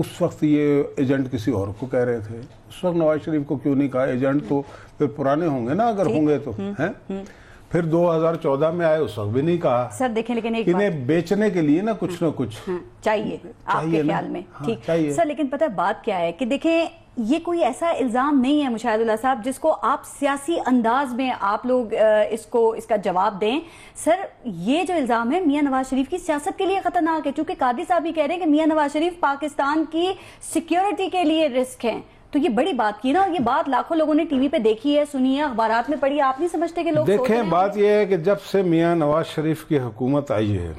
اس وقت یہ ایجنٹ کسی اور کو کہہ رہے تھے. اس وقت نواز شریف کو کیوں نہیں کہا؟ ایجنٹ تو پھر پرانے ہوں گے نا اگر ہوں گے تو. پھر 2014 میں آئے، اس وقت بھی نہیں کہا. سر دیکھیں لیکن ایک انہیں بیچنے کے لیے نا کچھ نہ کچھ چاہیے آپ کے خیال میں. ٹھیک سر، لیکن پتہ بات کیا ہے کہ دیکھیں یہ کوئی ایسا الزام نہیں ہے مشاہد اللہ صاحب جس کو آپ سیاسی انداز میں آپ لوگ اس کا جواب دیں. سر یہ جو الزام ہے میاں نواز شریف کی سیاست کے لیے خطرناک ہے، چونکہ قادری صاحب بھی کہہ رہے ہیں کہ میاں نواز شریف پاکستان کی سیکیورٹی کے لیے رسک ہیں. تو یہ بڑی بات کی نا، یہ بات لاکھوں لوگوں نے ٹی وی پہ دیکھی ہے، سنی ہے، اخبارات میں پڑھی. آپ نہیں سمجھتے کہ لوگ دیکھیں بات یہ ہے کہ جب سے میاں نواز شریف کی حکومت آئی ہے،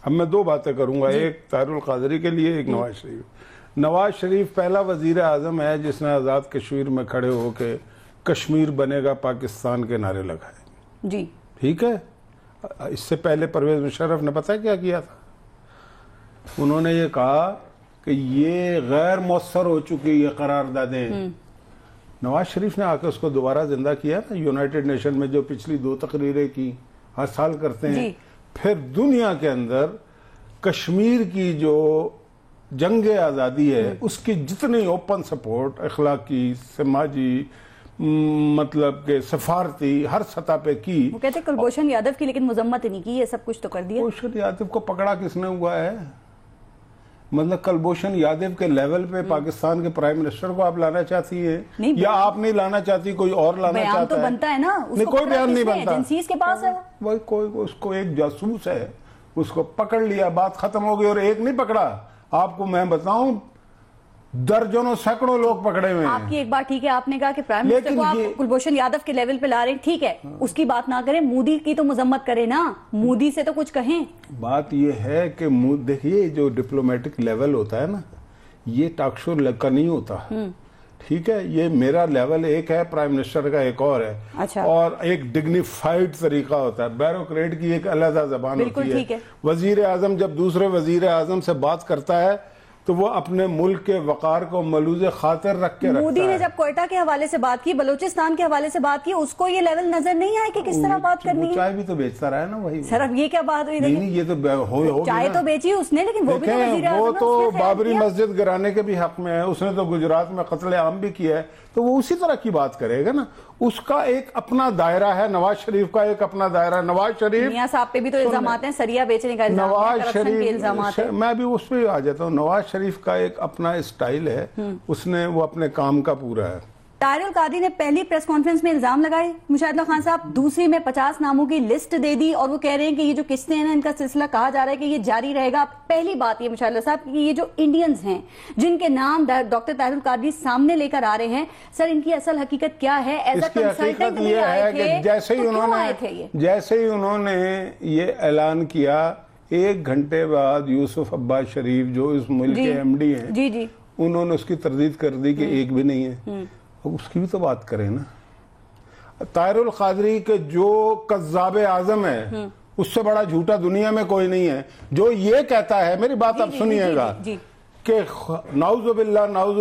اب میں دو باتیں کروں گا، ایک طاہر القادری کے لیے، ایک نواز شریف. نواز شریف پہلا وزیر اعظم ہے جس نے آزاد کشمیر میں کھڑے ہو کے کشمیر بنے گا پاکستان کے نعرے لگائے. جی ٹھیک ہے. اس سے پہلے پرویز مشرف نے پتہ کیا کیا تھا؟ انہوں نے یہ کہا کہ یہ غیر مؤثر ہو چکی یہ قراردادیں. نواز شریف نے آ کے اس کو دوبارہ زندہ کیا نا یونائٹڈ نیشن میں، جو پچھلی 2 تقریریں کی ہر سال کرتے ہیں. پھر دنیا کے اندر کشمیر کی جو جنگ آزادی ہے اس کی جتنی اوپن سپورٹ، اخلاقی، سماجی، مطلب کہ سفارتی، ہر سطح پہ کی. وہ کہتے ہیں کلبھوشن یادو کی لیکن مذمت نہیں کی، یہ سب کچھ تو کر دیا. کلبھوشن یادو کو پکڑا کس نے ہوا ہے؟ مطلب کلبھوشن یادو کے لیول پہ پاکستان کے پرائم منسٹر کو آپ لانا چاہتی ہیں یا آپ نہیں لانا چاہتی، کوئی اور لانا چاہتا ہے؟ بیان تو بنتا ہے نا. نہیں، کوئی بیان نہیں بنتا. ایجنسیز کے پاس ہے وہ کوئی اس کو ایک جاسوس ہے، اس کو پکڑ لیا، بات ختم ہو گئی. اور ایک نہیں پکڑا، آپ کو میں بتاؤں درجنوں سینکڑوں لوگ پکڑے ہوئے ہیں. آپ کی ایک بات ٹھیک ہے، آپ نے کہا کہ پرائم منسٹر کو آپ کلبھوشن یادو کے لیول پہ لا رہے ہیں، ٹھیک ہے، اس کی بات نہ کریں، مودی کی تو مذمت کریں نا، مودی سے تو کچھ کہیں. بات یہ ہے کہ دیکھیے جو ڈپلومیٹک لیول ہوتا ہے نا، یہ ٹاک شو کا نہیں ہوتا. ٹھیک ہے، یہ میرا لیول ایک ہے، پرائم منسٹر کا ایک اور ہے، اور ایک ڈگنیفائڈ طریقہ ہوتا ہے. بیوروکریٹ کی ایک علیحدہ زبان ہوتی ہے. وزیر اعظم جب دوسرے وزیر اعظم سے بات کرتا ہے تو وہ اپنے ملک کے وقار کو ملوز خاطر رکھ کے رکھتا ہے. مودی نے جب کوئٹہ کے حوالے سے بات کی، بلوچستان کے حوالے سے بات کی، اس کو یہ لیول نظر نہیں آئے کہ کس طرح بات کرنی ہے. چائے بھی تو بیچتا رہا ہے نا وہی. سر اب یہ کیا بات ہوئی؟ نہیں، یہ تو چائے تو بیچی اس نے، لیکن وہ بھی تو وزیر اعظم ہے. وہ تو بابری مسجد گرانے کے بھی حق میں ہے، اس نے تو گجرات میں قتل عام بھی کیا ہے، تو وہ اسی طرح کی بات کرے گا نا. اس کا ایک اپنا دائرہ ہے، نواز شریف کا ایک اپنا دائرہ. نواز شریف میاں صاحب پہ بھی تو الزامات ہیں، سریا بیچنے کا الزام ہے، کرپشن کے الزامات ہیں. میں بھی اس پہ آ جاتا ہوں. نواز شریف کا ایک اپنا اسٹائل ہے، اس نے وہ اپنے کام کا پورا ہے. طاہر القادری نے پہلی پریس کانفرنس میں الزام لگائے مشاہد اللہ خان صاحب، دوسری میں 50 ناموں کی لسٹ دے دی، اور وہ کہہ رہے ہیں کہ یہ جو قسطیں ہیں ان کا سلسلہ کہا جا رہا ہے کہ یہ جاری رہے گا. پہلی بات یہ مشاہد اللہ صاحب کہ یہ جو انڈینز ہیں جن کے نام ڈاکٹر طاہر القادری سامنے لے کر آ رے ہیں، سر ان کی اصل حقیقت کیا ہے؟ ایز اے کنسلٹنٹ نہیں آئے تھے، جیسے ہی انہوں نے یہ اعلان کیا، 1 گھنٹے بعد یوسف عباس شریف جو اس ملک کے ایم ڈی ہیں، انہوں نے اس کی تردید کر دی کہ ایک بھی نہیں ہے. اس کی بھی تو بات کریں نا. طاہر القادری کے جو کذاب اعظم ہے، اس سے بڑا جھوٹا دنیا میں کوئی نہیں ہے. جو یہ کہتا ہے، میری بات اب سنیے گا، کہ نعوذ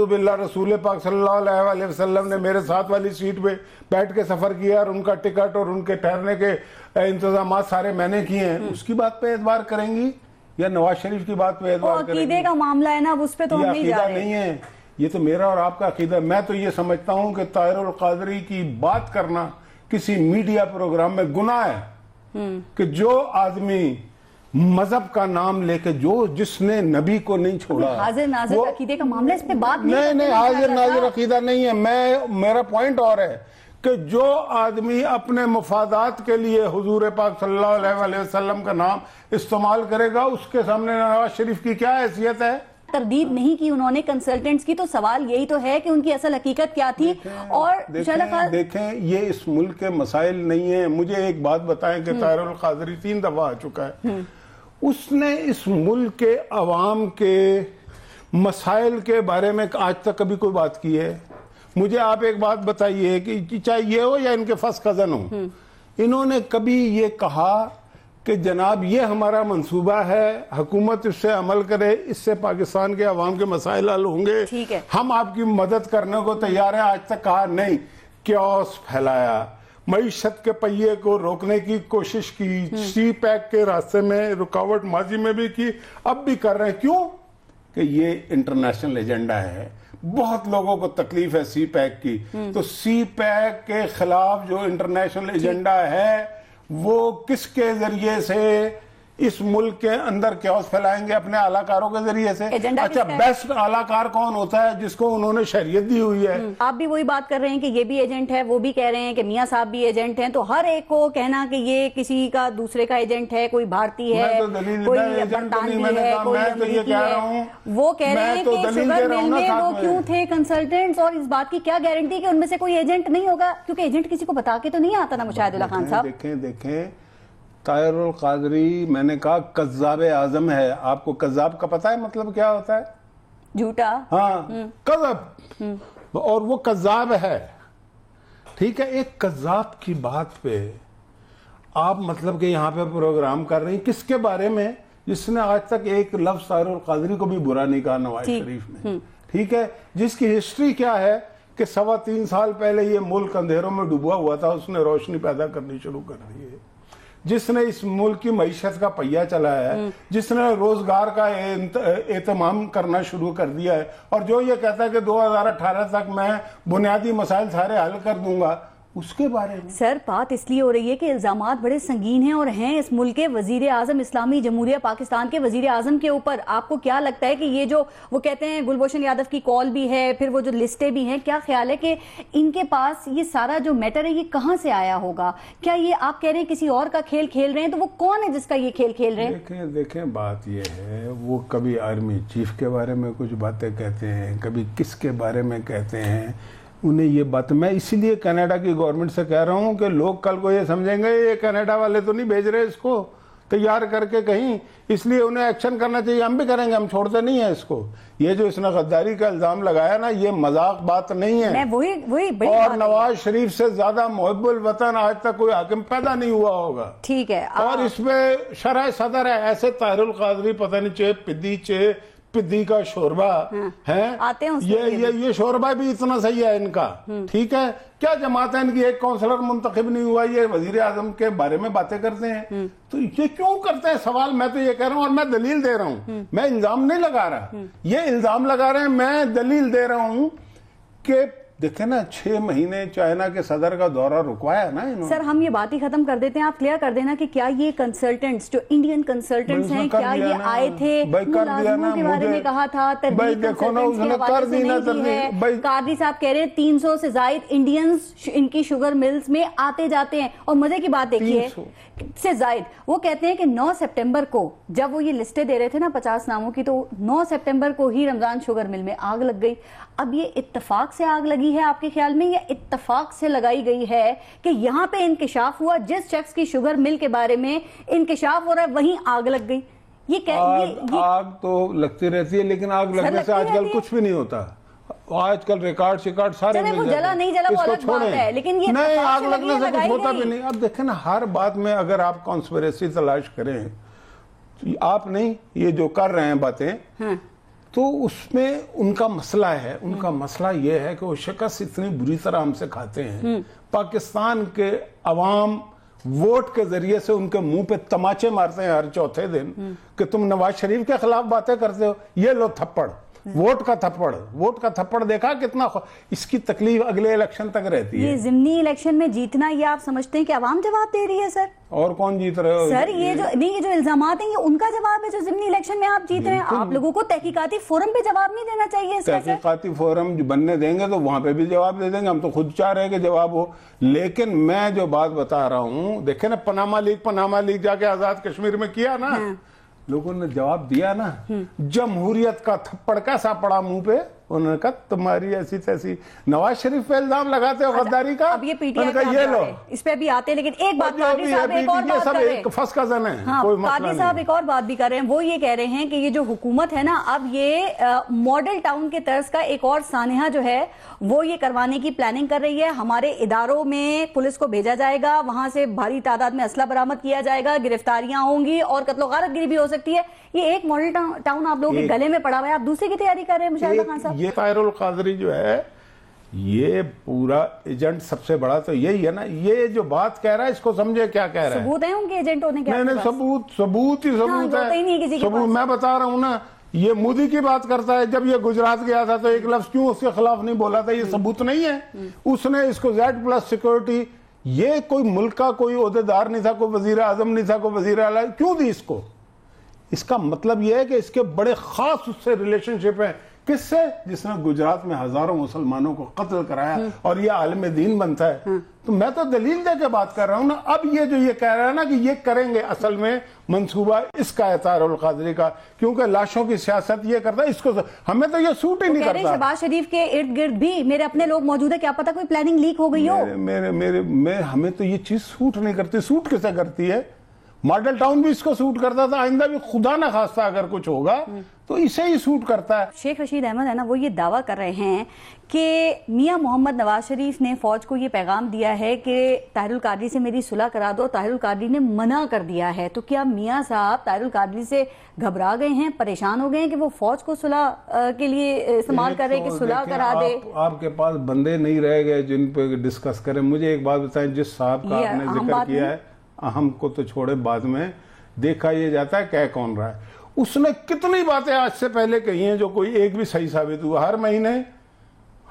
باللہ رسول پاک صلی اللہ علیہ وسلم نے میرے ساتھ والی سیٹ پہ بیٹھ کے سفر کیا، اور ان کا ٹکٹ اور ان کے ٹھہرنے کے انتظامات سارے میں نے کیے ہیں. اس کی بات پہ اعتبار کریں گی یا نواز شریف کی بات پہ اعتبار کریں گی؟ عقیدے کا معاملہ ہے نا، اس پہ تو ہم نہیں جا رہے. نہیں ہے، یہ تو میرا اور آپ کا عقیدہ ہے. میں تو یہ سمجھتا ہوں کہ طاہر القادری کی بات کرنا کسی میڈیا پروگرام میں گناہ ہے. کہ جو آدمی مذہب کا نام لے کے جس نے نبی کو نہیں چھوڑا، حاضر ناظر عقیدے کا معاملہ، اس پہ بات نہیں، حاضر ناظر عقیدہ نہیں ہے. میرا پوائنٹ اور ہے کہ جو آدمی اپنے مفادات کے لیے حضور پاک صلی اللہ علیہ وسلم کا نام استعمال کرے گا، اس کے سامنے نواز شریف کی کیا حیثیت ہے؟ تردید نہیں کی انہوں نے کنسلٹنٹس کی، تو سوال یہی تو ہے کہ ان کی اصل حقیقت کیا تھی. اور دیکھیں یہ اس ملک کے مسائل نہیں ہیں. مجھے ایک بات بتائیں کہ طاہر القادری 3 دفعہ آ چکا ہے، اس نے اس ملک کے عوام کے مسائل کے بارے میں آج تک کبھی کوئی بات کی ہے؟ مجھے آپ ایک بات بتائیے کہ چاہے یہ ہو یا ان کے فرسٹ کزن ہو، انہوں نے کبھی یہ کہا کہ جناب یہ ہمارا منصوبہ ہے، حکومت اس سے عمل کرے، اس سے پاکستان کے عوام کے مسائل حل ہوں گے، ہم آپ کی مدد کرنے کو تیار ہیں؟ آج تک کہا نہیں. کیوس پھیلایا، معیشت کے پہیے کو روکنے کی کوشش کی، سی پیک کے راستے میں رکاوٹ ماضی میں بھی کی، اب بھی کر رہے ہیں. کیوں؟ کہ یہ انٹرنیشنل ایجنڈا ہے. بہت لوگوں کو تکلیف ہے سی پیک کی, تو سی پیک کے خلاف جو انٹرنیشنل ایجنڈا ہے وہ کس کے ذریعے سے اس ملک کے اندر کیوس پھیلائیں گے؟ اپنے اعلی کاروں کے ذریعے سے. اچھا بیسٹ اعلی کار کون ہوتا ہے؟ جس کو انہوں نے شریعت دی ہوئی ہے. آپ بھی وہی بات کر رہے ہیں کہ یہ بھی ایجنٹ ہے, وہ بھی کہہ رہے ہیں کہ میاں صاحب بھی ایجنٹ ہیں, تو ہر ایک کو کہنا کہ یہ کسی کا دوسرے کا ایجنٹ ہے, کوئی بھارتی ہے, کوئی برطانوی ہے, کوئی امریکی ہے. وہ کہہ رہے ہیں کہ شوگر مل میں وہ کیوں تھے کنسلٹنٹس, اور اس بات کی کیا گارنٹی کہ ان میں سے کوئی ایجنٹ نہیں ہوگا, کیونکہ ایجنٹ کسی کو بتا کے تو نہیں آتا نا مشاہد اللہ خان صاحب. دیکھیں طاہر القادری میں نے کہا کذاب اعظم ہے. آپ کو کذاب کا پتہ ہے مطلب کیا ہوتا ہے؟ جھوٹا. ہاں کذب, اور وہ کذاب ہے. ٹھیک ہے, ایک کذاب کی بات پہ آپ مطلب کہ یہاں پہ پروگرام کر رہی ہیں کس کے بارے میں؟ جس نے آج تک ایک لفظ طاہر القادری کو بھی برا نہیں کہا نواز شریف نے. ٹھیک ہے, جس کی ہسٹری کیا ہے کہ 3.25 سال پہلے یہ ملک اندھیروں میں ڈوبا ہوا تھا, اس نے روشنی پیدا کرنی شروع کر دی ہے. جس نے اس ملک کی معیشت کا پہیہ چلایا ہے, جس نے روزگار کا اہتمام کرنا شروع کر دیا ہے, اور جو یہ کہتا ہے کہ 2018 تک میں بنیادی مسائل سارے حل کر دوں گا, اس کے بارے میں. سر بات اس لیے ہو رہی ہے کہ الزامات بڑے سنگین ہیں اور ہیں اس ملک کے وزیر اعظم اسلامی جمہوریہ پاکستان کے وزیر اعظم کے اوپر. آپ کو کیا لگتا ہے کہ یہ جو وہ کہتے ہیں گلبھوشن یادو کی کال بھی ہے, پھر وہ جو لسٹیں بھی ہیں, کیا خیال ہے کہ ان کے پاس یہ سارا جو میٹر ہے یہ کہاں سے آیا ہوگا؟ کیا یہ آپ کہہ رہے ہیں کسی اور کا کھیل کھیل رہے ہیں, تو وہ کون ہے جس کا یہ کھیل کھیل رہے ہیں؟ دیکھیں بات یہ ہے, وہ کبھی آرمی چیف کے بارے میں کچھ باتیں کہتے ہیں, کبھی کس کے بارے میں کہتے ہیں. انہیں یہ بات, میں اسی لیے کینیڈا کی گورنمنٹ سے کہہ رہا ہوں کہ لوگ کل کو یہ سمجھیں گے یہ کینیڈا والے تو نہیں بھیج رہے اس کو تیار کر کے کہیں, اس لیے انہیں ایکشن کرنا چاہیے. ہم بھی کریں گے, ہم چھوڑتے نہیں ہیں اس کو. یہ جو اس نے غداری کا الزام لگایا نا, یہ مذاق بات نہیں ہے. اور نواز شریف سے زیادہ محب الوطن آج تک کوئی حاکم پیدا نہیں ہوا ہوگا. ٹھیک ہے, اور اس پہ شرح صدر ہے ایسے طاہر القادری پتہ نہیں پدی کا شوربہ ہے, یہ شوربہ بھی اتنا صحیح ہے ان کا. ٹھیک ہے, کیا جماعت ہے ان کی, ایک کونسلر منتخب نہیں ہوا, یہ وزیر اعظم کے بارے میں باتیں کرتے ہیں. تو یہ کیوں کرتے ہیں سوال؟ میں تو یہ کہہ رہا ہوں, اور میں دلیل دے رہا ہوں, میں الزام نہیں لگا رہا. یہ الزام لگا رہے ہیں, میں دلیل دے رہا ہوں کہ دیکھیں نا 6 مہینے چائنا کے صدر کا دورہ رکوایا نا انہوں نے. سر ہم یہ بات ہی ختم کر دیتے ہیں, آپ کلیئر کر دینا کہ کیا یہ کنسلٹنٹس جو انڈین کنسلٹنٹس ہیں کیا یہ آئے تھے, ملازموں کے بارے میں کہا تھا, تربیت کنسلٹنٹس کے حوالے سے نہیں دی ہے. قادری صاحب کہہ رہے ہیں 300 سے زائد انڈینز ان کی شوگر ملز میں آتے جاتے ہیں. اور مزے کی بات دیکھیے سے زائد, وہ کہتے ہیں کہ 9 سپٹمبر کو جب وہ یہ لسٹیں دے رہے تھے نا 50 ناموں کی, تو 9 سپٹمبر کو ہی رمضان شوگر مل میں آگ لگ گئی. اب یہ اتفاق سے آگ لگی ہے آپ کے خیال میں, یا اتفاق سے لگائی گئی ہے کہ یہاں پہ انکشاف ہوا, جس شخص کی شوگر مل کے بارے میں انکشاف ہو رہا ہے وہیں آگ لگ گئی؟ یہ آگ تو لگتی رہتی ہے, لیکن آگ لگنے سے آج کل کچھ بھی نہیں ہوتا. آج کل ریکارڈ سارے وہ جلا نہیں جلا وہ الگ بات ہے, لیکن یہ نہیں, آگ لگنے سے کچھ ہوتا بھی نہیں. اب دیکھیں نا, ہر بات میں اگر آپ کانسپریسی تلاش کریں, آپ نہیں یہ جو کر رہے ہیں باتیں, تو اس میں ان کا مسئلہ ہے. ان کا مسئلہ یہ ہے کہ وہ شکست اتنی بری طرح ہم سے کھاتے ہیں. پاکستان کے عوام ووٹ کے ذریعے سے ان کے منہ پہ تماچے مارتے ہیں ہر چوتھے دن کہ تم نواز شریف کے خلاف باتیں کرتے ہو. یہ لو تھپڑ, ووٹ کا تھپڑ دیکھا کتنا, اس کی تکلیف اگلے الیکشن تک رہتی ہے. یہ ضمنی الیکشن میں جیتنا, یہ آپ سمجھتے ہیں کہ عوام جواب دے رہی ہے سر؟ اور کون جیت رہے ہو سر؟ یہ جو الزامات ہیں یہ ان کا جواب ہے جو ضمنی الیکشن میں آپ جیت رہے ہیں. آپ لوگوں کو تحقیقاتی فورم پہ جواب نہیں دینا چاہیے. تحقیقاتی فورم بننے دیں گے تو وہاں پہ بھی جواب دے دیں گے. ہم تو خود چاہ رہے ہیں کہ جواب ہو. لیکن میں جو بات بتا رہا ہوں, دیکھیں نا پاناما لیک جا کے آزاد کشمیر میں کیا نا, لوگوں نے جواب دیا نا. جمہوریت کا تھپڑ کیسا پڑا منہ پہ, انہوں نے کہا تمہاری ایسی تیسی. نواز شریف پہ الزام لگاتے ہو غداری کا, اب یہ پی ٹی آئی یہ لو اس پہ بھی آتے. لیکن ایک بات قادری صاحب ایک اور بات کر رہے ہیں, فس کا زن ہے, قادری صاحب ایک اور بات بھی کر رہے ہیں. وہ یہ کہہ رہے ہیں کہ یہ جو حکومت ہے نا, اب یہ ماڈل ٹاؤن کے طرز کا ایک اور سانحہ جو ہے وہ یہ کروانے کی پلاننگ کر رہی ہے. ہمارے اداروں میں پولیس کو بھیجا جائے گا, وہاں سے بھاری تعداد میں اسلحہ برآمد کیا جائے گا, گرفتاریاں ہوں گی اور قتل و غارت گری بھی ہو سکتی ہے. یہ ایک ماڈل ٹاؤن آپ لوگوں کے گلے میں پڑا ہوا ہے, آپ دوسرے کی تیاری کر رہے ہیں مشاہد خان صاحب. یہ طاہر القادری جو ہے یہ پورا ایجنٹ سب سے بڑا تو یہی ہے نا. یہ جو بات کہہ رہا ہے اس کو سمجھے کیا کہہ رہا ہے. ثبوت ہے ان کے ایجنٹ ہونے کے؟ نہیں, ثبوت ہی ثبوت ہے. ثبوت میں بتا رہا ہوں نا یہ مودی کی بات کرتا ہے. جب یہ گجرات گیا تھا تو ایک لفظ کیوں اس کے خلاف نہیں بولا تھا؟ یہ ثبوت نہیں ہے؟ اس نے اس کو Z+ سیکورٹی، یہ کوئی ملک کا کوئی عہدیدار نہیں تھا، کوئی وزیر اعظم نہیں تھا، کوئی وزیر اعلیٰ، کیوں دی اس کو؟ اس کا مطلب یہ ہے کہ اس کے بڑے خاص اس سے ریلیشن شپ ہیں. کس سے؟ جس نے گجرات میں ہزاروں مسلمانوں کو قتل کرایا اور یہ عالم دین بنتا ہے. تو میں تو دلیل دے کے بات کر رہا ہوں نا. اب یہ جو یہ کہہ رہا ہے نا کہ یہ کریں گے، اصل میں منصوبہ اس کا ہے طاہر القادری کا، کیونکہ لاشوں کی سیاست یہ کرتا ہے. اس کو ہمیں تو یہ سوٹ ہی نہیں کرتا. شہباز شریف کے ارد گرد بھی میرے اپنے لوگ موجود ہیں، کیا پتا کوئی پلاننگ لیک ہو گئی ہو. ہمیں تو یہ چیز سوٹ نہیں کرتی. سوٹ کسے کرتی ہے؟ ماڈل ٹاؤن بھی اس کو سوٹ کرتا تھا، آئندہ بھی خدا نہ خواستہ اگر کچھ ہوگا تو اسے ہی سوٹ کرتا ہے. شیخ رشید احمد ہے نا، وہ یہ دعویٰ کر رہے ہیں کہ میاں محمد نواز شریف نے فوج کو یہ پیغام دیا ہے کہ طاہر القادری سے میری صلح کرا دو. طاہر القادری نے منع کر دیا ہے. تو کیا میاں صاحب طاہر القادری سے گھبرا گئے ہیں، پریشان ہو گئے ہیں کہ وہ فوج کو صلح کے لیے استعمال کر رہے کہ صلح کرا دے؟ آپ کے پاس بندے نہیں رہ گئے جن پہ ڈسکس کریں. مجھے ایک بات بتائیں، جس صاحب کا آپ نے ذکر کیا ہے، اہم کو تو چھوڑے، بعد میں دیکھا یہ جاتا ہے کہہ کون رہا ہے. اس نے کتنی باتیں آج سے پہلے کہی ہیں جو کوئی ایک بھی صحیح ثابت ہوا. ہر مہینے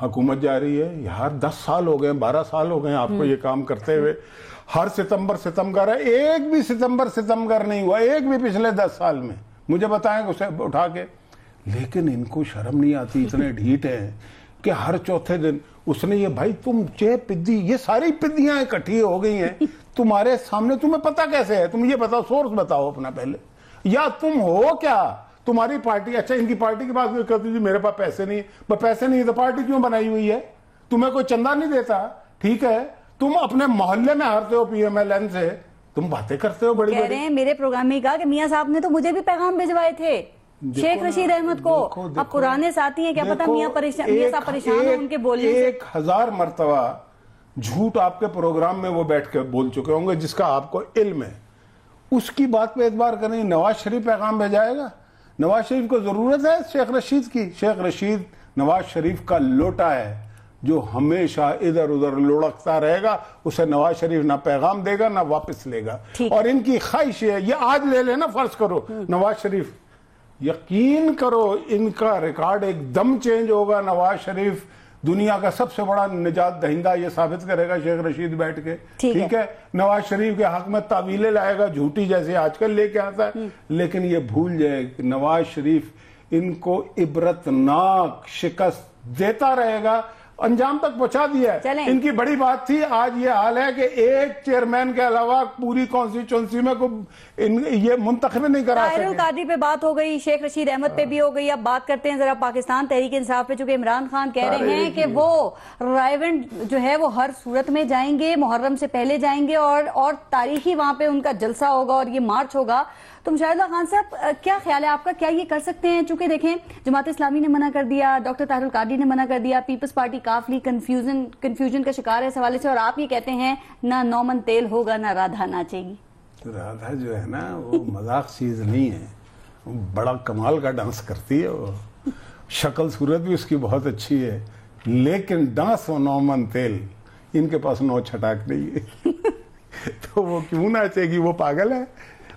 حکومت جاری ہے یار، 10 سال ہو گئے، 12 سال ہو گئے آپ کو یہ کام کرتے ہوئے. ہر ستمبر ستمگر ہے، ایک بھی ستمبر ستمگر نہیں ہوا، ایک بھی پچھلے 10 سال میں. مجھے بتائیں اسے اٹھا کے. لیکن ان کو شرم نہیں آتی، اتنے ڈھیٹ ہیں کہ ہر چوتھے دن اس نے یہ، بھائی تم پدی، یہ ساری پدیاں اکٹھی ہو گئی ہیں تمہارے سامنے، تمہیں پتا کیسے ہے؟ تم یہ بتاؤ، سورس بتاؤ اپنا پہلے. یا تم ہو کیا؟ تمہاری پارٹی، اچھا ان کی پارٹی کی بات کرتی جی میرے پاس پیسے نہیں. پیسے نہیں تو پارٹی کیوں بنائی ہوئی ہے؟ تمہیں کوئی چندہ نہیں دیتا، ٹھیک ہے، تم اپنے محلے میں ہارتے ہو PMLN سے، تم باتیں کرتے ہو بڑی کہہ رہے ہیں میرے پروگرام میں کہا کہ میاں صاحب نے تو مجھے بھی پیغام بھجوائے تھے شیخ رشید احمد کو. اب پرانے ساتھی ہیں، کیا پتا میاں صاحب پریشان ہو ان کے بولنے سے. 1000 مرتبہ جھوٹ آپ کے پروگرام میں وہ بیٹھ کے بول چکے ہوں گے جس کا آپ کو علم ہے. اس کی بات پہ اعتبار کریں. نواز شریف پیغام بھیجائے گا؟ نواز شریف کو ضرورت ہے شیخ رشید کی؟ شیخ رشید نواز شریف کا لوٹا ہے جو ہمیشہ ادھر ادھر لڑکتا رہے گا. اسے نواز شریف نہ پیغام دے گا نہ واپس لے گا. اور ان کی خواہش ہے، یہ آج لے لینا فرض کرو نواز شریف، یقین کرو ان کا ریکارڈ ایک دم چینج ہوگا. نواز شریف دنیا کا سب سے بڑا نجات دہندہ یہ ثابت کرے گا شیخ رشید بیٹھ کے، ٹھیک ہے. نواز شریف کے حق میں تعویلیں لائے گا جھوٹی، جیسے آج کل لے کے آتا ہے. لیکن یہ بھول جائے کہ نواز شریف ان کو عبرتناک شکست دیتا رہے گا. انجام تک پہنچا دیا ہے. ان کی بڑی بات تھی، آج یہ حال ہے کہ ایک چیئرمین کے علاوہ پوری کانسٹیچوئنسی میں یہ منتخب نہیں کرا سکے. طاہر القادری پہ بات ہو گئی، شیخ رشید احمد پہ بھی ہو گئی. اب بات کرتے ہیں ذرا پاکستان تحریک انصاف پہ، چونکہ عمران خان کہہ رہے ہیں کہ وہ رائیونڈ جو ہے وہ ہر صورت میں جائیں گے، محرم سے پہلے جائیں گے اور تاریخی وہاں پہ ان کا جلسہ ہوگا اور یہ مارچ ہوگا. تو مشاہد اللہ خان صاحب کیا خیال ہے آپ کا، کیا یہ کر سکتے ہیں؟ چونکہ دیکھیں جماعت اسلامی نے منع کر دیا، ڈاکٹر طاہر القادری نے منع کر دیا، پیپلز پارٹی کافی کنفیوژن کا شکار ہے اس حوالے سے، اور آپ یہ کہتے ہیں نہ نومن تیل ہوگا نہ رادھا ناچے گی. رادھا جو ہے نا وہ مذاق چیز نہیں ہے، وہ بڑا کمال کا ڈانس کرتی ہے، وہ شکل صورت بھی اس کی بہت اچھی ہے. لیکن ڈانس و نومن تیل ان کے پاس 9 چھٹاک نہیں ہے تو وہ کیوں ناچے گی؟ وہ پاگل ہے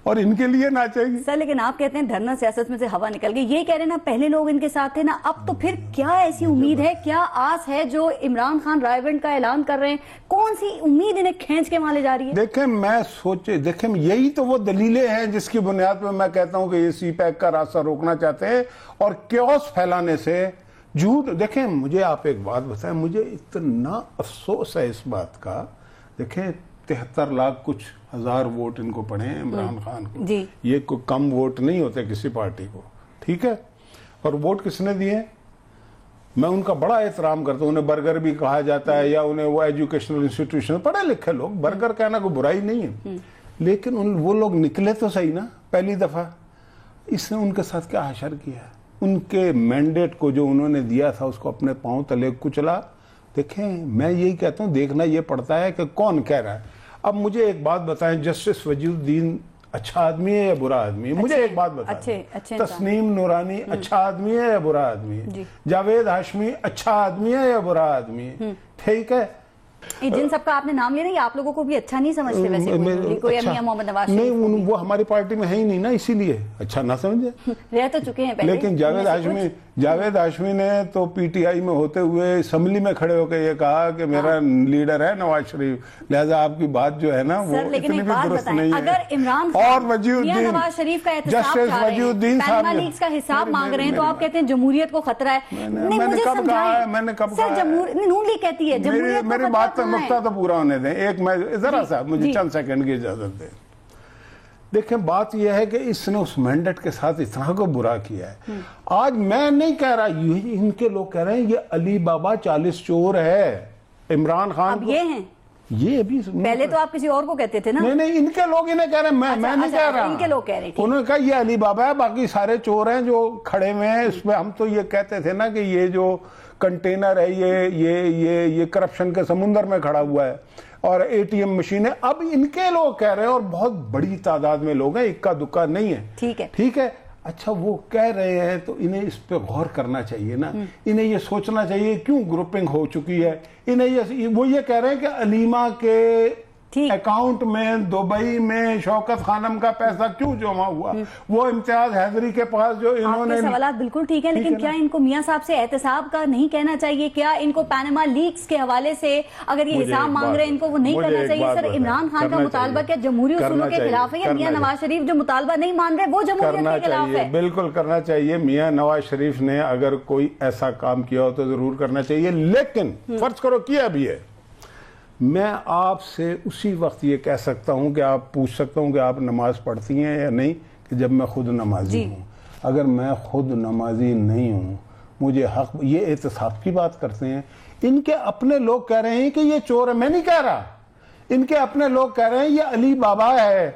اور ان کے لیے ناچے گی. سر لیکن آپ کہتے ہیں دھرنا سیاست میں سے ہوا نکل گئی، یہ کہہ رہے ہیں نا پہلے لوگ ان کے ساتھ تھے نا، اب تو پھر کیا ایسی امید ہے، کیا آس ہے جو عمران خان رائیونڈ کا اعلان کر رہے ہیں؟ کون سی امید انہیں کھینچ کے وہاں لے جا رہی ہے؟ دیکھیں یہی تو وہ دلیلیں ہیں جس کی بنیاد پہ میں کہتا ہوں کہ یہ سی پیک کا راستہ روکنا چاہتے ہیں اور کیوس پھیلانے سے جھوٹ. دیکھیں مجھے آپ ایک بات بتائیں، مجھے اتنا افسوس ہے اس بات کا. دیکھیں 73 لاکھ کچھ ہزار ووٹ ان کو پڑے ہیں عمران خان کو. یہ کوئی کم ووٹ نہیں ہوتے کسی پارٹی کو، ٹھیک ہے. اور ووٹ کس نے دیے؟ میں ان کا بڑا احترام کرتا ہوں. انہیں برگر بھی کہا جاتا ہے یا انہیں وہ ایجوکیشنل انسٹیٹیوشن، پڑھے لکھے لوگ، برگر کہنا کوئی برائی نہیں ہے. لیکن وہ لوگ نکلے تو صحیح نا پہلی دفعہ. اس نے ان کے ساتھ کیا حشر کیا؟ ان کے مینڈیٹ کو جو انہوں نے دیا تھا اس کو اپنے پاؤں تلے کچلا. دیکھیں میں یہی کہتا ہوں، دیکھنا یہ پڑتا ہے کہ کون کہہ رہا ہے. اب مجھے ایک بات بتائیں، جسٹس وجی الدین اچھا آدمی ہے یا برا آدمی ہے؟ مجھے ایک بات بتائیں. تسنیم نورانی اچھا آدمی ہے یا برا آدمی ہے؟ جاوید ہاشمی اچھا آدمی ہے یا برا آدمی ہے؟ ٹھیک ہے. جن سب کا آپ نے نام لیا نا، یہ آپ لوگوں کو بھی اچھا نہیں سمجھتے ویسے کوئی میاں محمد نواز شریف نہیں، وہ ہماری پارٹی میں ہے ہی نہیں نا، اسی لیے اچھا نہ سمجھے، رہ تو چکے ہیں پہلے. لیکن جاوید ہاشمی نے تو پی ٹی آئی میں ہوتے ہوئے اسمبلی میں کھڑے ہو کے یہ کہا کہ میرا لیڈر ہے نواز شریف، لہذا آپ کی بات جو ہے نا وہ اتنی بھی درست نہیں ہے. اگر عمران خان میاں نواز شریف کا احتساب چاہ رہے ہیں، پینما لیکس کا حساب مانگ رہے ہیں، تو آپ کہتے ہیں جمہوریت کو خطرہ ہے. میں نے کب کہا ہے؟ میں نے کب کہا ہے؟ نون لیگ کہتی ہے جمہوریت. میری بات کا نقطہ تو پورا ہونے دیں، ایک میں ذرا سا مجھے چند سیکنڈ کی اجازت دیں. دیکھیں بات یہ ہے کہ اس نے اس مینڈیٹ کے ساتھ اتنا کو برا کیا ہے. آج میں نہیں کہہ رہا، ان کے لوگ کہہ رہے ہیں یہ علی بابا 40 چور ہے عمران خان. اب یہ ہیں، یہ ابھی پہلے تو آپ کسی اور کو کہتے تھے نا. نہیں، ان کے لوگ انہیں کہہ رہے ہیں، میں نہیں کہہ رہا، ان کے لوگ کہہ رہے ہیں. انہوں نے کہا یہ علی بابا ہے، باقی سارے چور ہیں جو کھڑے ہوئے ہیں. اس میں ہم تو یہ کہتے تھے نا کہ یہ جو کنٹینر ہے یہ کرپشن کے سمندر میں کھڑا ہوا ہے اور اے ٹی ایم مشینیں. اب ان کے لوگ کہہ رہے ہیں، اور بہت بڑی تعداد میں لوگ ہیں، اکا دکا نہیں ہے. ٹھیک ہے. اچھا وہ کہہ رہے ہیں تو انہیں اس پہ غور کرنا چاہیے نا، انہیں یہ سوچنا چاہیے کیوں گروپنگ ہو چکی ہے. وہ یہ کہہ رہے ہیں کہ علیمہ کے اکاؤنٹ میں دبئی میں شوکت خانم کا پیسہ کیوں جمع ہوا، وہ امتیاز حیدری کے پاس جو انہوں نے. سوالات بالکل ٹھیک ہے، لیکن کیا ان کو میاں صاحب سے احتساب کا نہیں کہنا چاہیے؟ کیا ان کو پینما لیکس کے حوالے سے اگر یہ حساب مانگ رہے ہیں ان کو وہ نہیں کرنا چاہیے؟ سر عمران خان کا مطالبہ کیا جمہوری اصولوں کے خلاف ہے، یا میاں نواز شریف جو مطالبہ نہیں مان رہے وہ جمہوریت کے خلاف ہے؟ بالکل کرنا چاہیے. میاں نواز شریف نے اگر کوئی ایسا کام کیا ہو تو ضرور کرنا چاہیے، لیکن فرض کرو کیا بھی ہے. میں آپ سے اسی وقت یہ کہہ سکتا ہوں کہ آپ پوچھ سکتا ہوں کہ آپ نماز پڑھتی ہیں یا نہیں، کہ جب میں خود نمازی ہوں. اگر میں خود نمازی نہیں ہوں، مجھے حق. یہ احتساب کی بات کرتے ہیں. ان کے اپنے لوگ کہہ رہے ہیں کہ یہ چور ہے، میں نہیں کہہ رہا. ان کے اپنے لوگ کہہ رہے ہیں یہ علی بابا ہے.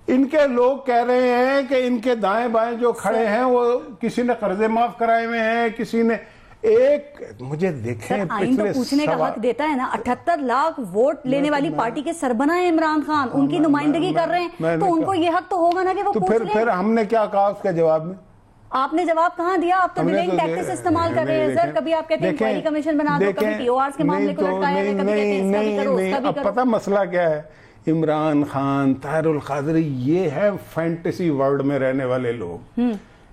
ان کے لوگ کہہ رہے ہیں کہ ان کے دائیں بائیں جو کھڑے ہیں وہ کسی نے قرضے معاف کرائے ہوئے ہیں، کسی نے. ایک مجھے دیکھیں آئین تو پوچھنے کا حق دیتا ہے نا. 78 لاکھ ووٹ لینے والی پارٹی کے سربراہ ہیں عمران خان، ان کی نمائندگی کر رہے ہیں، تو ان کو یہ حق تو ہوگا نا کہ وہ پوچھ لیں. پھر ہم نے کیا کہا اس کے جواب میں؟ آپ نے جواب کہاں دیا؟ آپ تو ڈیلینگ ٹیکٹس استعمال کر رہے ہیں سر. کبھی آپ کہتے ہیں انکوائری کمیشن بنا دو، کبھی پی او آرز کے معاملے کو لٹکایا ہے، کبھی کہتے ہیں اس کا بھی کرو، اس کا بھی کرو. پتہ مسئلہ کیا ہے؟ عمران خان، طاہر القادری، یہ ہے فینٹیسی ورلڈ میں رہنے والے لوگ.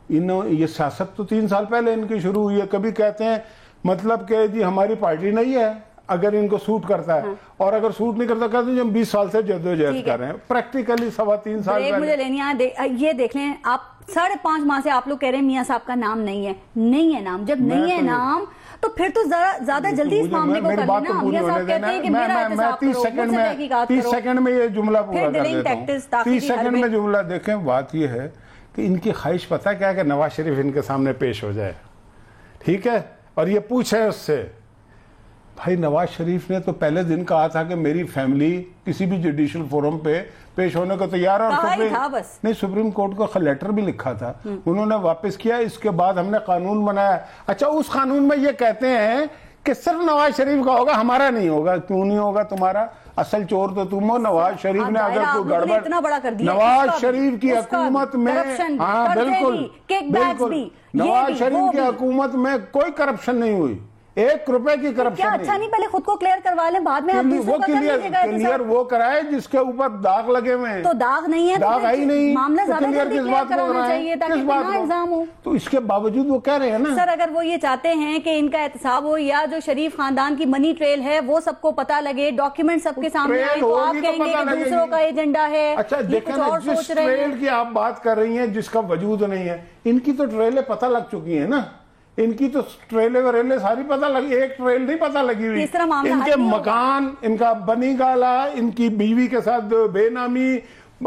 یہ سیاست تو 3 سال پہلے ان کی شروع ہوئی ہے. کبھی کہتے ہیں مطلب کہ جی ہماری پارٹی نہیں ہے اگر ان کو سوٹ کرتا ہے، اور اگر سوٹ نہیں کرتا کہتے ہیں ہم 20 سال سے جدوجہد کر رہے ہیں. پریکٹیکلی 3.25 سال پہلے. مجھے لینی ہے، یہ دیکھ لیں آپ 5.5 ماہ سے آپ لوگ کہہ رہے ہیں میاں صاحب کا نام نہیں ہے. نہیں ہے نام. جب نہیں ہے نام تو پھر تو زیادہ جلدی اس معاملے کو کر لینا. میاں صاحب کہتے ہیں کہ میرا احتساب کرو، 30 سیکنڈ میں یہ جملہ پورا کر دیتا ہوں. 30 سیکنڈ میں جملہ. دیکھیں بات یہ ہے کہ ان کی خواہش پتہ کیا ہے کہ نواز شریف ان کے سامنے پیش ہو جائے. ٹھیک ہے. اور یہ پوچھے اس سے. بھائی نواز شریف نے تو پہلے دن کہا تھا کہ میری فیملی کسی بھی جوڈیشل فورم پہ پیش ہونے کو تیار ہے، اور سپریم کورٹ کو لیٹر بھی لکھا تھا، انہوں نے واپس کیا. اس کے بعد ہم نے قانون بنایا. اچھا اس قانون میں یہ کہتے ہیں کہ صرف نواز شریف کا ہوگا، ہمارا نہیں ہوگا. کیوں نہیں ہوگا تمہارا؟ اصل چور تو تم ہو. نواز شریف نے اگر کوئی گڑبڑ، نواز شریف کی حکومت میں، ہاں بالکل بالکل، نواز شریف کی حکومت میں کوئی کرپشن نہیں ہوئی، 1 روپے کی کرپشن نہیں. اچھا نہیں پہلے خود کو کلیئر کروا لیں، بعد میں آپ دوسروں کا کر لیجیے گا. کلیئر وہ کرائے جس کے اوپر داغ لگے ہوئے ہیں. تو داغ نہیں ہے، داغ ہے ہی نہیں، معاملہ زیادہ جلدی کلیئر کرانا چاہیے تاکہ بنا الزام ہو. تو اس کے باوجود وہ کہہ رہے ہیں نا سر اگر وہ یہ چاہتے ہیں کہ ان کا احتساب ہو، یا جو شریف خاندان کی منی ٹریل ہے وہ سب کو پتہ لگے، ڈاکیومنٹ سب کے سامنے آئے، تو آپ کہیں گے کہ دوسروں کا ایجنڈا ہے. اچھا دیکھیں جس ٹریل کی آپ بات کر رہی ہیں جس کا وجود نہیں ہے، ان کی تو ٹریلیں پتہ لگ چکی ہیں نا. ان کی تو ٹریلیں وریلیں ساری پتہ لگی، ایک ٹریل نہیں پتہ لگی ہوئی. ان کے مکان، ان کا بنی گالا، ان کی بیوی کے ساتھ بے نامی،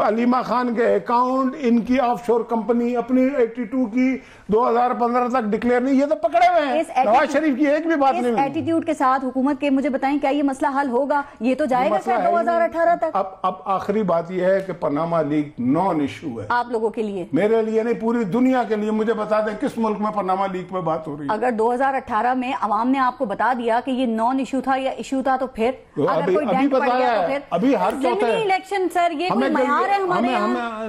علیمہ خان کے اکاؤنٹ، ان کی آف شور کمپنی اپنی 82 کی 2015 تک ڈکلیئر نہیں. یہ تو پکڑے ہوئے ہیں. نواز شریف کی ایک بھی بات نہیں. اس ایٹیٹیوڈ کے ساتھ حکومت کے مجھے بتائیں کیا یہ مسئلہ حل ہوگا؟ یہ تو جائے گا شاید 2018 تک. اب آخری بات یہ ہے کہ پاناما لیک نان ایشو ہے آپ لوگوں کے لیے، میرے لیے نہیں، پوری دنیا کے لیے. مجھے بتا دیں کس ملک میں پاناما لیک پہ بات ہو رہی ہے؟ اگر 2018 میں عوام نے آپ کو بتا دیا کہ یہ نان ایشو تھا یا ایشو تھا، تو پھر اگر کوئی ڈینٹ پڑ گیا تو پھر ابھی ہر چوتھے الیکشن. سر یہ کوئی معیار ہے ہمارے یہاں؟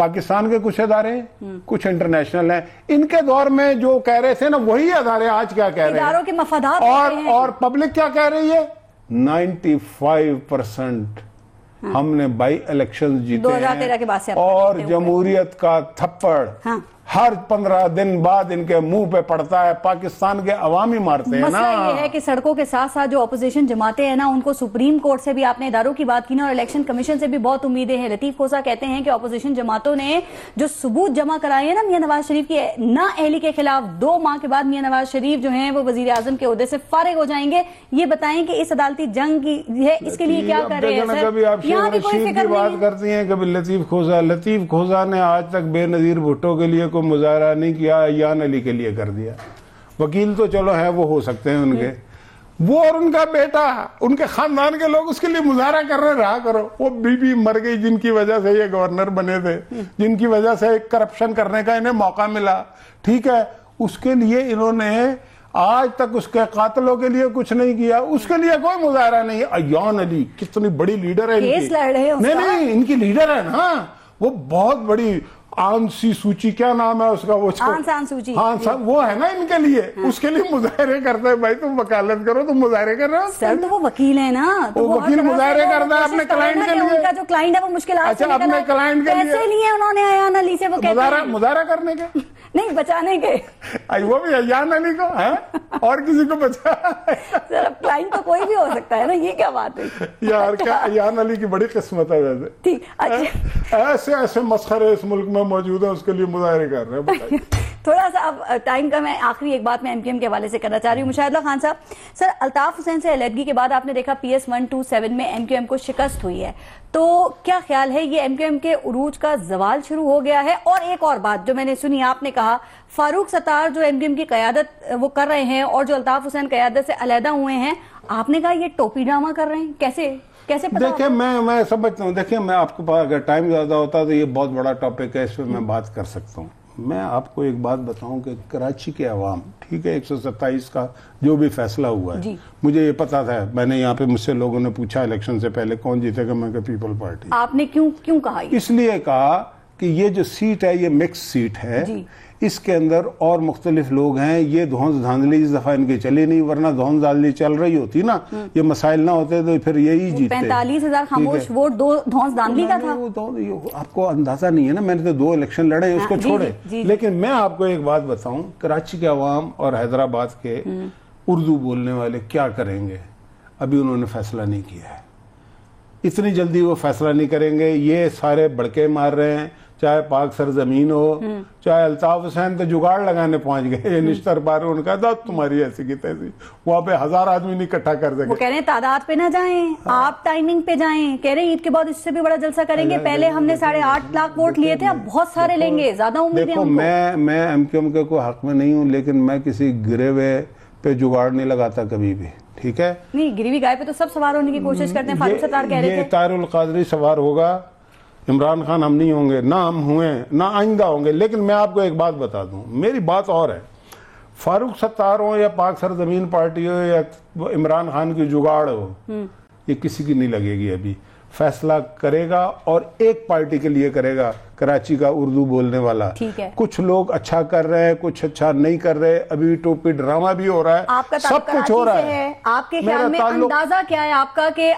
پاکستان کے کچھ ادارے ہیں، کچھ انٹرنیشنل ہیں. ان کے دور میں جو کہہ رہے تھے نا وہی ادارے آج کیا کہہ رہے ہیں، اداروں کے مفادات اور پبلک کیا کہہ رہی ہے. 95% ہم نے بائی الیکشن جیتے 2013 کے بعد سے ہیں اور جمہوریت کا تھپڑ ہر 15 دن بعد ان کے منہ پہ پڑتا ہے. پاکستان کے عوامی مارتے ہیں نا. مسئلہ یہ ہے کہ سڑکوں کے ساتھ ساتھ جو اپوزیشن جماعتیں ہیں نا ان کو سپریم کورٹ سے بھی، آپ نے اداروں کی بات کی نا، اور الیکشن کمیشن سے بھی بہت امیدیں ہیں. لطیف کھوسا کہتے ہیں کہ اپوزیشن جماعتوں نے جو ثبوت جمع کرائے ہیں نا میاں نواز شریف کی نااہلی کے خلاف، 2 ماہ کے بعد میاں نواز شریف جو ہیں وہ وزیر اعظم کے عہدے سے فارغ ہو جائیں گے. یہ بتائیں کہ اس عدالتی جنگ کی ہے اس کے لیے کیا کر رہے ہیں سر؟ کبھی آپ شیخ رشید کی بات کرتی ہیں، کبھی لطیف کھوسا نے آج تک بے نظیر بھٹو کے لیے کوئی مظاہرہ نہیں کیا، ایان علی کے لیے کر دیا. وکیل تو چلو ہے، وہ ہو سکتے ہیں ان کے، وہ اور ان کا بیٹا، ان کے خاندان کے لوگ اس کے لیے مظاہرہ کر رہے، رہا کرو. وہ بی مر گئی جن کی وجہ سے یہ گورنر بنے تھے، جن کی وجہ سے کرپشن کرنے کا انہیں موقع ملا، ٹھیک ہے. اس کے لیے انہوں نے آج تک اس کے قاتلوں کے لیے کچھ نہیں کیا، اس کے لیے کوئی مظاہرہ نہیں. ایان علی کتنی بڑی لیڈر ہے ان کی. نہیں ان کی لیڈر ہے نا، وہ بہت بڑی. آن سی سوچی کیا نام ہے اس کا، وہ آن سان سوچی، وہ ہے نا ان کے لیے. اس کے لیے مظاہرے کرتے ہیں. بھائی تم وکالت کرو، تم مظاہرے کر رہے ہو سر. تو وہ وکیل ہیں نا، وہ وکیل مظاہرے کرتا ہے اپنے کلائنٹ کے لیے. ان کا جو کلائنٹ ہے وہ مشکلات اچھا اپنے کلائنٹ کے لیے پیسے لیے انہوں نے ایان علی سے، وہ مظاہرہ کرنے کے نہیں بچانے کے. وہ بھی ایان علی کو اور کسی کو بچا. سر اب کلائنٹ تو کوئی بھی ہو سکتا ہے نا، یہ کیا بات ہے یار. کیا ایان علی کی بڑی قسمت ہے ویسے. ٹھیک، ایسے ایسے مسخرے اس ملک میں موجود ہیں، اس کے لیے مظاہرے کر رہے ہیں. تھوڑا سا اب ٹائم کا میں آخری ایک بات میں ایم کیو ایم کے حوالے سے کرنا چاہ رہی ہوں. مشاہد اللہ خان صاحب، سر الطاف حسین سے علیحدگی کے بعد آپ نے دیکھا PS 127 میں ایم کیو ایم کو شکست ہوئی ہے، تو کیا خیال ہے یہ ایم کیو ایم کے عروج کا زوال شروع ہو گیا ہے؟ اور ایک اور بات جو میں نے سنی، آپ نے کہا فاروق ستار جو ایم کیو ایم کی قیادت وہ کر رہے ہیں اور جو الطاف حسین قیادت سے علیحدہ ہوئے ہیں، آپ نے کہا یہ ٹوپی ڈرامہ کر رہے ہیں. کیسے پتا؟ دیکھیں میں سمجھتا ہوں، دیکھیں میں آپ کے پاس اگر ٹائم زیادہ ہوتا تو یہ بہت بڑا ٹاپک ہے، اس پہ میں بات کر سکتا ہوں. میں آپ کو ایک بات بتاؤں کہ کراچی کے عوام، ٹھیک ہے، 127 کا جو بھی فیصلہ ہوا ہے، مجھے یہ پتا تھا. میں نے یہاں پہ مجھ سے لوگوں نے پوچھا الیکشن سے پہلے کون جیتے گا، میں کہ پیپل پارٹی. آپ نے کیوں کہا؟ اس لیے کہا کہ یہ جو سیٹ ہے یہ مکس سیٹ ہے، اس کے اندر اور مختلف لوگ ہیں. یہ دھونس دھاندلی اس دفعہ ان کی چلی نہیں، ورنہ دھونس دھاندلی چل رہی ہوتی نا، یہ مسائل نہ ہوتے تو پھر یہی جیتے. 45,000 خاموش ووٹ دھونس دھاندلی کا تھا. آپ کو اندازہ نہیں ہے نا، میں نے تو 2 الیکشن لڑے، اس کو چھوڑے. لیکن میں آپ کو ایک بات بتاؤں، کراچی کے عوام اور حیدرآباد کے اردو بولنے والے کیا کریں گے، ابھی انہوں نے فیصلہ نہیں کیا ہے. اتنی جلدی وہ فیصلہ نہیں کریں گے. یہ سارے بڑکے مار رہے ہیں، چاہے پاک سرزمین ہو، چاہے الطاف حسین تو جگاڑ لگانے پہنچ گئے. یہ نشتر بار ان کا تھا تمہاری ایسی کی تیسی، وہاں پہ 1000 آدمی نہیں اکٹھا کر سکے. وہ کہہ رہے ہیں تعداد پہ نہ جائیں، آپ ٹائمنگ پہ جائیں. کہہ رہے ہیں عید کے بعد اس سے بھی بڑا جلسہ کریں گے. پہلے ہم نے 8.5 لاکھ ووٹ لیے تھے، اب بہت سارے لیں گے. زیادہ امید ہے. دیکھو میں ایم کیو ایم کے کوئی حق میں نہیں ہوں، لیکن میں کسی گرے ہوئے پہ جگاڑ نہیں لگاتا کبھی بھی، ٹھیک ہے. نہیں، گری ہوئی گائے پہ تو سب سوار ہونے کی کوشش کرتے ہیں. فاروق ستار کہہ رہے تھے یہ طاہر القادری سوار ہوگا، عمران خان ہم نہیں ہوں گے، نہ ہم ہوئے نہ آئندہ ہوں گے. لیکن میں آپ کو ایک بات بتا دوں، میری بات اور ہے. فاروق ستار ہو یا پاک سرزمین پارٹی ہو یا عمران خان کی جگاڑ ہو، یہ کسی کی نہیں لگے گی. ابھی فیصلہ کرے گا اور ایک پارٹی کے لیے کرے گا، کراچی کا اردو بولنے والا. کچھ لوگ اچھا کر رہے ہیں، کچھ اچھا نہیں کر رہے. ابھی ٹوپی ڈرامہ بھی ہو رہا ہے، سب کچھ ہو رہا ہے. آپ کے خیال میں اندازہ کیا ہے آپ کا کہ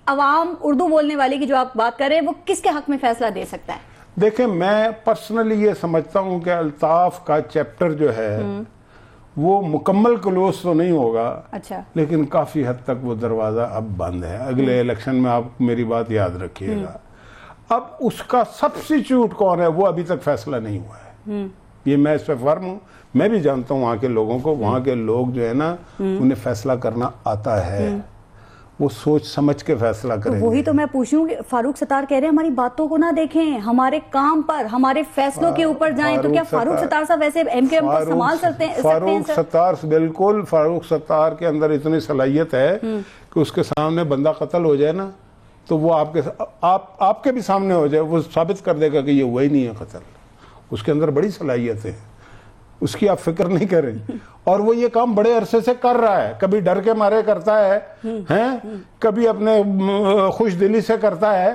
عوام اردو بولنے والے کی جو آپ بات کر رہے ہیں وہ کس کے حق میں فیصلہ دے سکتا ہے؟ دیکھیں میں پرسنلی یہ سمجھتا ہوں کہ الطاف کا چیپٹر جو ہے وہ مکمل کلوز تو نہیں ہوگا، اچھا، لیکن کافی حد تک وہ دروازہ اب بند ہے. اگلے الیکشن میں آپ میری بات یاد رکھیے گا. اب اس کا سبسٹیچیوٹ کون ہے وہ ابھی تک فیصلہ نہیں ہوا ہے. یہ میں اس پہ فرم ہوں. میں بھی جانتا ہوں وہاں کے لوگوں کو، وہاں کے لوگ جو ہے نا انہیں فیصلہ کرنا آتا ہے، وہ سوچ سمجھ کے فیصلہ کریں. وہی تو میں پوچھوں کہ فاروق ستار کہہ رہے ہیں ہماری باتوں کو نہ دیکھیں، ہمارے کام پر، ہمارے فیصلوں کے اوپر جائیں. تو کیا فاروق ستار صاحب ویسے ایم کیو ایم کو سنبھال سکتے ہیں؟ فاروق ستار بالکل، فاروق ستار کے اندر اتنی صلاحیت ہے کہ اس کے سامنے بندہ قتل ہو جائے نا تو وہ آپ کے بھی سامنے ہو جائے، وہ ثابت کر دے گا کہ یہ وہی نہیں ہے قتل. اس کے اندر بڑی صلاحیت ہے، اس کی آپ فکر نہیں کریں. اور وہ یہ کام بڑے عرصے سے کر رہا ہے، کبھی ڈر کے مارے کرتا ہے، کبھی اپنے خوش دلی سے کرتا ہے.